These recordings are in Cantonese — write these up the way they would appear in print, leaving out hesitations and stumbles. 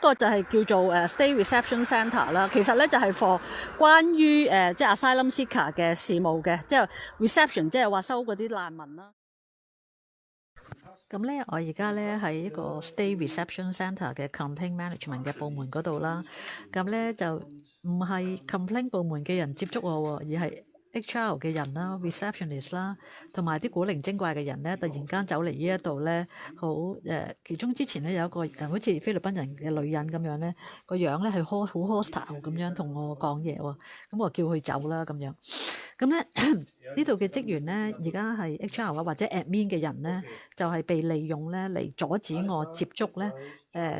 個就係叫做State Reception Centre 啦。其實咧就係 for 關於即係 Asylum Seeker 嘅事務嘅，即係 reception 即係話收嗰啲難民啦。咁咧，我而家咧喺一個 State Reception Centre 嘅 Complaint Management 嘅部門嗰度啦。咁咧就唔係 complaint 部門嘅人接觸我喎，而係HR 嘅人啦、receptionist 啦，同埋啲古靈精怪嘅人咧，突然間走嚟呢一度咧，其中之前咧有一個好似菲律賓人嘅女人咁樣咧，個樣咧係好 hostile 咁樣同我講嘢喎，咁我叫佢走啦咁樣。咁咧呢度嘅職員咧，而家係 HR 啊或者 admin 嘅人咧，就係被利用咧嚟阻止我接觸咧，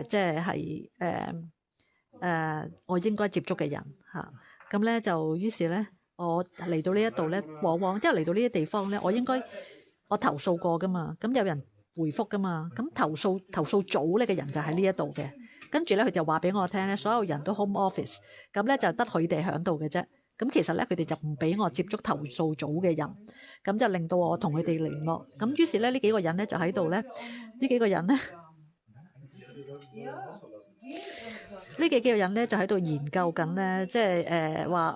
即係我應該接觸嘅人嚇。咁咧就於是咧。我嚟到呢一度咧，往往即係嚟到呢啲地方咧，我投訴過噶嘛，咁有人回覆噶嘛，咁投訴組呢嘅人就喺呢一度嘅，跟住咧佢就話俾我聽咧，所有人都 home office， 咁咧就得佢哋喺度嘅啫，咁其實咧佢哋就唔俾我接觸投訴組嘅人，咁就令到我同佢哋聯絡，咁於是咧呢幾個人咧就喺度咧，呢幾個人咧就喺度研究緊咧，即係話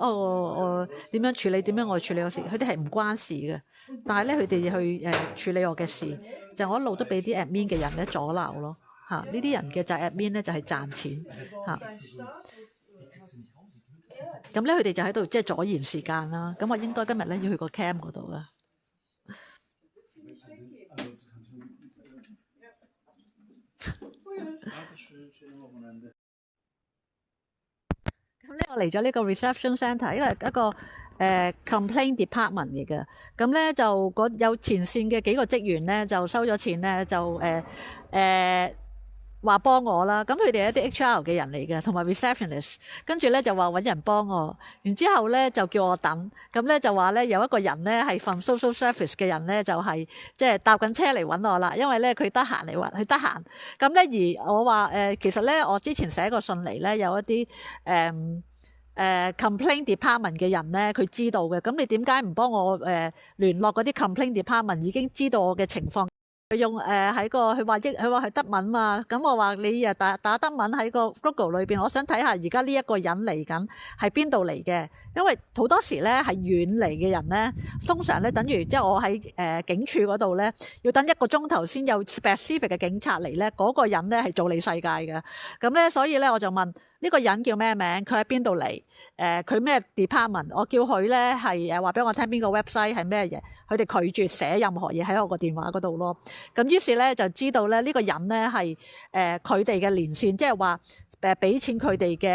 點樣處理我處理個事，佢哋係唔關事嘅，但係咧佢哋去處理我嘅事，就我一路都俾啲 admin 嘅人咧阻撓咯嚇，呢啲人嘅就 admin 咧就係賺錢嚇，咁咧佢哋就喺度即係阻延時間啦，咁我應該今日咧要去個 camp 嗰度啦。咁咧，我嚟咗呢個 reception centre， 因為一個complaint department 嚟嘅。咁咧就有前線嘅幾個職員咧，就收咗錢咧，就話幫我啦。咁佢哋係一啲 HR 嘅人嚟嘅，同埋 receptionist。跟住咧就話揾人幫我，然之後咧就叫我等。咁咧就話咧有一個人咧係 from social service 嘅人咧，就係即係搭緊車嚟揾我啦。因為咧佢得閒嚟揾，佢得閒。咁咧而我話其實咧我之前寫個信嚟咧，有一啲complaint department 嘅人咧，佢知道嘅。咁你點解唔幫我聯絡嗰啲 complaint department 已經知道我嘅情況？佢用喺佢話係德文嘛，咁我話你打德文喺個 Google 裏邊，我想睇下而家呢一個人嚟緊係邊度嚟嘅，因為好多時咧係遠嚟嘅人咧，通常咧等於即係我喺警署嗰度咧，要等1個鐘頭先有 specific 嘅警察嚟咧，嗰個人咧係做你世界嘅，咁咧所以咧我就問呢個人叫咩名？佢喺邊度嚟？佢咩 department？ 我叫佢咧係話俾我聽邊個 website 係咩嘢？佢哋拒絕寫任何嘢喺我個電話嗰度咯。咁於是咧就知道咧呢個人咧係佢哋嘅連線，即係話俾錢佢哋嘅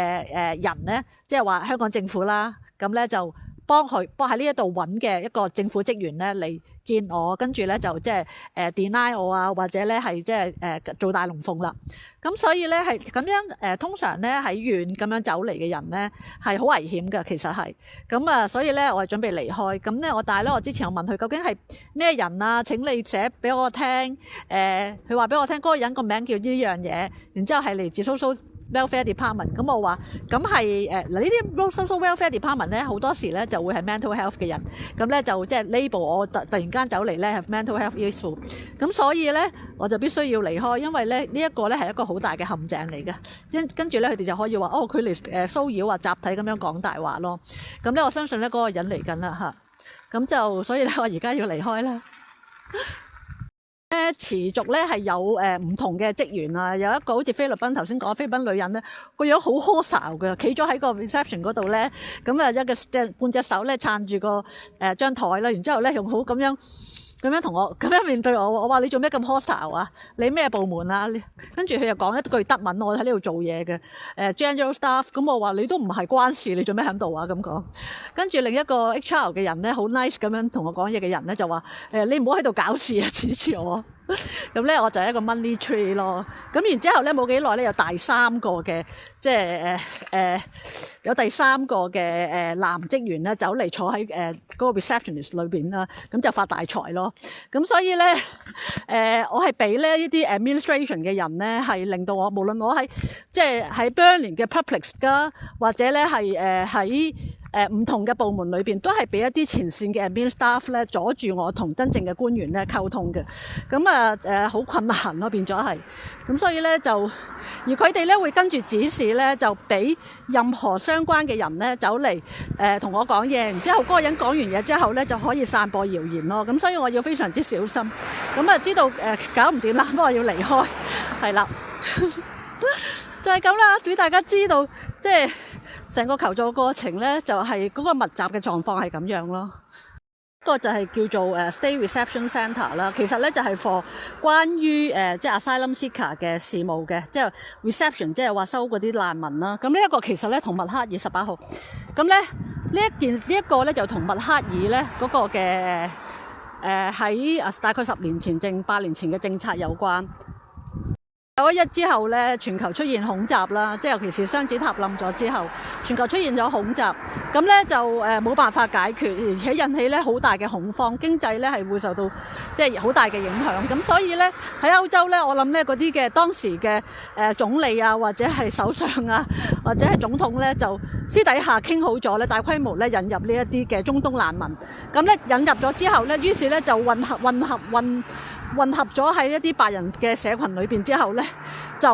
人咧，即係話香港政府啦。咁咧就幫喺呢一度揾嘅一個政府職員咧嚟見我，跟住咧就即係deny 我啊，或者咧係即係做大龍鳳啦。咁所以咧係咁樣通常咧喺遠咁樣走嚟嘅人咧係好危險㗎，其實係咁啊，所以咧我係準備離開。咁咧但係咧我之前有問佢究竟係咩人啊？請你寫俾我聽。佢話俾我聽嗰個人個名叫呢樣嘢，然之後係嚟自 social welfare department。咁我話咁係呢啲 social welfare department 咧好多時咧就會係 mental health 嘅人，咁咧就即係 label 我突然間走嚟咧係 mental health issue， 咁所以咧我就必須要離開，因為咧呢一個咧係一個好大嘅陷阱嚟嘅。跟住咧佢哋就可以話佢嚟騷擾啊，集體咁樣講大話咯。咁咧我相信咧嗰個人嚟緊啦嚇，咁就所以咧我而家要離開啦。持續咧係有唔同嘅職員啊，有一個好似菲律賓頭先講菲律賓女人咧，個樣好 hostile 嘅，企咗喺個 reception 嗰度咧，咁啊半隻手咧撐住個張台啦，然之後咧用好咁樣同我咁樣面對我，我話你做咩咁 hostile 啊？你咩部門啊？跟住佢又講一句德文，我喺呢度做嘢嘅general staff， 咁我話你都唔係關事，你做咩喺度啊？咁講，跟住另一個 HR 嘅人咧，好 nice 咁樣同我講嘢嘅人咧就話你唔好喺度搞事啊，指住我。咁咧我就係一個 money tree 咯，咁然之後咧冇幾耐咧有第三個嘅即係有第三個嘅男職員咧走嚟坐喺嗰個 receptionist 裏邊啦，咁就發大財咯。咁所以咧我係俾咧呢啲 administration 嘅人咧係令到我無論我喺即係喺 Berlin 嘅 Publix 噶，或者咧係喺唔同嘅部門裏邊都係俾一啲前線嘅 admin staff 咧阻住我同真正嘅官員咧溝通嘅，咁好困難咯，變咗係，咁所以咧就而佢哋咧會跟住指示咧，就俾任何相關嘅人咧走嚟同我講嘢，然之後嗰個人講完嘢之後咧就可以散播謠言咯。咁所以我要非常之小心。咁啊知道搞唔掂啦，不過我要離開，係啦，就係咁啦，俾大家知道即係成個求助過程咧，就係嗰個密集嘅狀況係咁樣咯。個就係叫做State Reception Centre 啦，其實咧就係 for 關於即係 Asylum Seeker 嘅事務嘅，即係 reception 即係話收嗰啲難民啦。咁呢一個其實咧同默克爾18號，咁咧呢一個咧就同默克爾咧嗰個嘅喺大概10年前8年前嘅政策有關。911之後咧，全球出現恐襲啦，即係尤其是雙子塔冧咗之後，全球出現咗恐襲，咁咧就冇辦法解決，而且引起咧好大嘅恐慌，經濟咧係會受到即係好大嘅影響。咁所以咧喺歐洲咧，我諗咧嗰啲嘅當時嘅總理啊，或者係首相啊，或者係總統咧，就私底下傾好咗咧，大規模咧引入呢一啲嘅中東難民。咁咧引入咗之後咧，於是咧就混合咗喺一啲白人嘅社群裏邊之後咧，就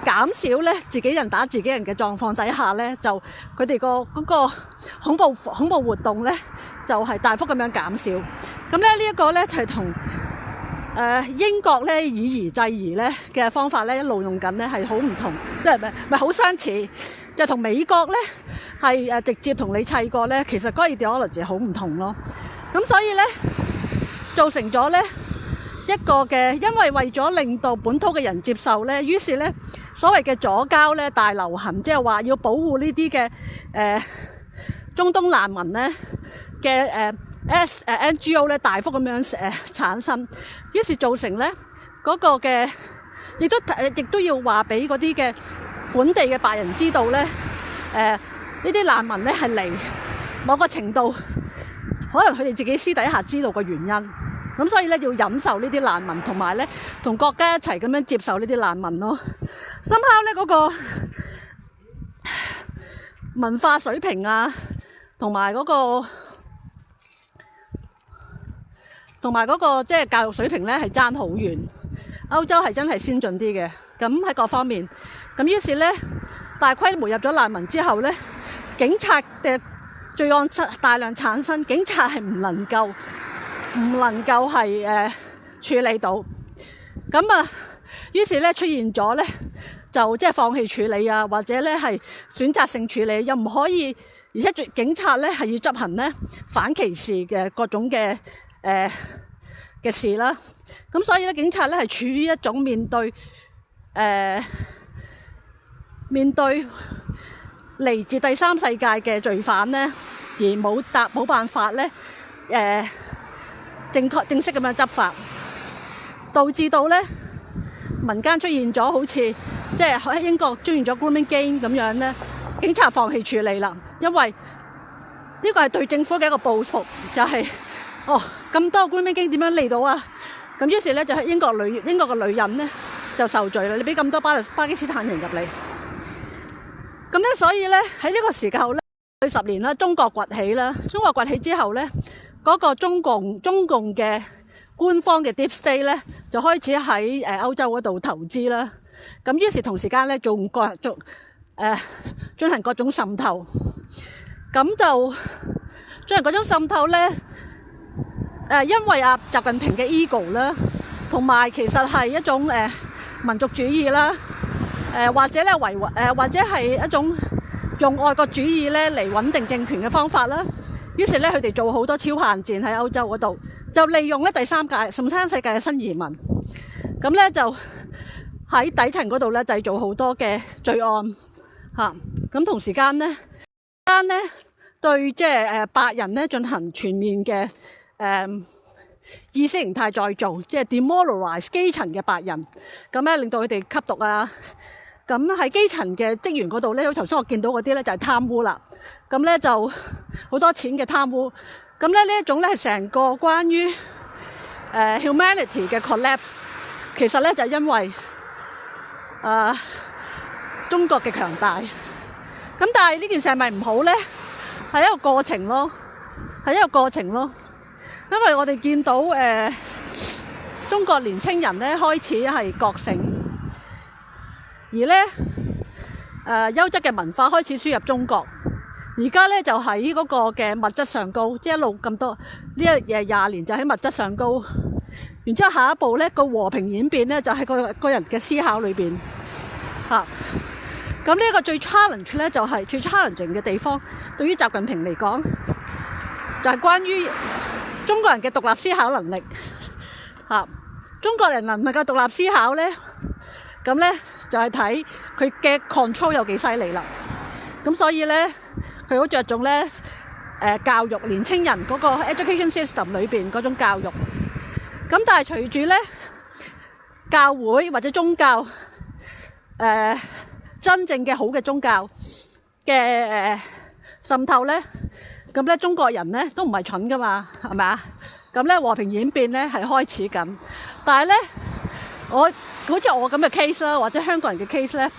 減少咧自己人打自己人嘅狀況底下咧，就佢哋嗰個恐怖活動咧，就係大幅咁樣減少。咁咧呢一個咧係同英國咧以夷制夷咧嘅方法咧一路用緊咧係好唔同，即係咪好相似？就同美國咧係直接同你砌過咧，其實嗰個 ideology 好唔同咯。咁所以咧造成咗咧一個嘅，因為咗令到本土嘅人接受咧，於是咧所謂嘅左膠咧大流行，即係話要保護呢啲嘅中東難民咧嘅NGO 咧大幅咁樣產生，於是造成咧嗰個嘅，亦都要話俾嗰啲嘅本地嘅白人知道咧，呢啲難民咧係嚟某個程度，可能佢哋自己私底下知道個原因。咁所以咧要忍受呢啲難民，同埋咧同國家一齊咁樣接受呢啲難民咯。深刻咧嗰個文化水平啊，同埋嗰個即係教育水平咧係爭好遠。歐洲係真係先進啲嘅，咁喺各方面。咁於是咧大規模入咗難民之後咧，警察嘅罪案大量產生，警察係唔能夠係處理到，咁啊，於是咧出現咗咧就即係放棄處理啊，或者咧係選擇性處理，又唔可以，而且警察咧係要執行咧反歧視嘅各種嘅事啦。咁所以咧警察咧係處於一種面對嚟自第三世界嘅罪犯咧，而冇辦法咧正式咁樣執法，導致到咧民間出現咗好似即係喺英國出現咗 grooming gang 咁樣咧，警察放棄處理啦，因為呢個係對政府嘅一個報復，就係咁多 grooming gang 點樣嚟到啊？咁於是咧就係英國嘅女人咧就受罪啦，你俾咁多巴基斯坦人入嚟，咁咧所以咧喺呢個時候咧10年啦，中國崛起啦，中國崛起之後咧。嗰個中共嘅官方嘅 Deep State 咧，就開始喺歐洲嗰度投資啦。咁於是同時間咧進行各種滲透。咁就進行嗰種滲透咧，因為習近平嘅 ego 啦，同埋其實係一種民族主義啦，或者咧或者係一種用愛國主義咧嚟穩定政權嘅方法啦。於是咧，佢哋做好多超限戰喺歐洲嗰度，就利用咧第三世界嘅新移民，咁咧就喺底層嗰度咧製造好多嘅罪案嚇。咁同時間咧對即係白人咧進行全面嘅意識形態再造，即係 demoralize 基層嘅白人，咁咧令到佢哋吸毒啊。咁喺基層嘅職員嗰度咧，好似頭先我見到嗰啲咧就係貪污啦。咁咧就好多錢嘅貪污。咁咧呢一種咧係成個關於humanity 嘅 collapse， 其實咧就係因為中國嘅強大。咁但係呢件事係咪唔好咧？係一個過程咯，因為我哋見到中國年青人咧開始係覺醒。而而咧優質嘅文化開始輸入中國。而家咧就喺嗰個嘅物質上高，即係一路咁多呢20年就喺物質上高，然之後下一步咧個和平演變咧就喺個人嘅思考裏邊嚇。咁呢一個最 challenge 咧就係最 challenging 嘅地方，對於習近平嚟講，就係關於中國人嘅獨立思考能力嚇。中國人能唔能夠獨立思考咧？咁咧就係睇佢嘅 control 有幾犀利啦。咁所以咧，佢好着重咧教育年青人嗰個 education system 裏邊嗰種教育。咁但係隨住咧教會或者宗教真正嘅好嘅宗教嘅滲透咧，咁咧中國人咧都唔係蠢噶嘛，係咪啊？咁咧和平演變咧係開始緊，但係咧好似我咁嘅 case 啦，或者香港人嘅 case 咧，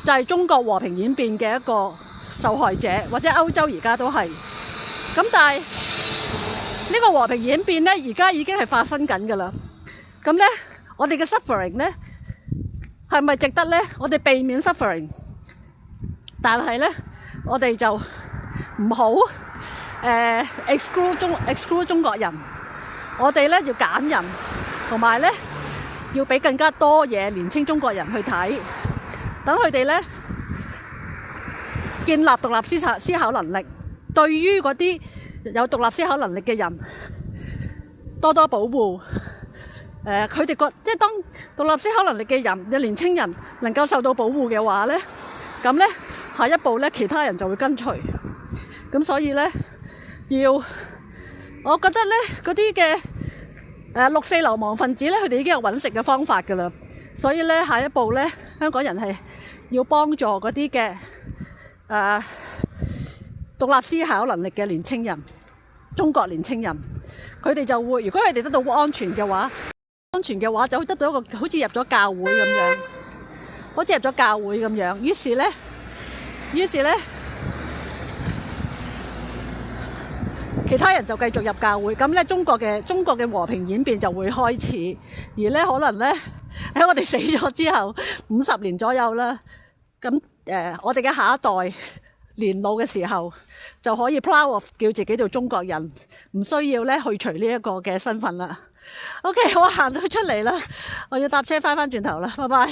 就係中國和平演變嘅一個受害者，或者歐洲而家都係。咁但係呢個和平演變咧，而家已經係發生緊㗎啦。咁咧，我哋嘅 suffering 咧係咪值得咧？我哋避免 suffering， 但係咧我哋就唔好exclude 中國人。我哋咧要揀人，同埋咧要俾更加多嘢年青中國人去睇，等佢哋咧建立獨立思考能力。對於嗰啲有獨立思考能力嘅人，多多保護。佢哋即係當獨立思考能力嘅人嘅年青人能夠受到保護嘅話咧，咁咧下一步咧其他人就會跟隨。咁所以咧我覺得咧嗰啲嘅六四流亡分子咧，佢哋已經有揾食嘅方法㗎啦。所以咧下一步咧，香港人係要幫助嗰啲嘅獨立思考能力嘅年青人，中國年青人，佢哋就會，如果佢哋得到安全嘅話就會得到一個好似入咗教會咁樣，於是咧其他人就繼續入教會，咁咧中國嘅和平演變就會開始。而咧可能咧喺我哋死咗之後50年左右啦，咁我哋嘅下一代年老嘅時候就可以 proud of 叫自己做中國人，唔需要咧去除呢一個嘅身份啦。OK， 我行到出嚟啦，我要搭車翻轉頭啦，拜拜。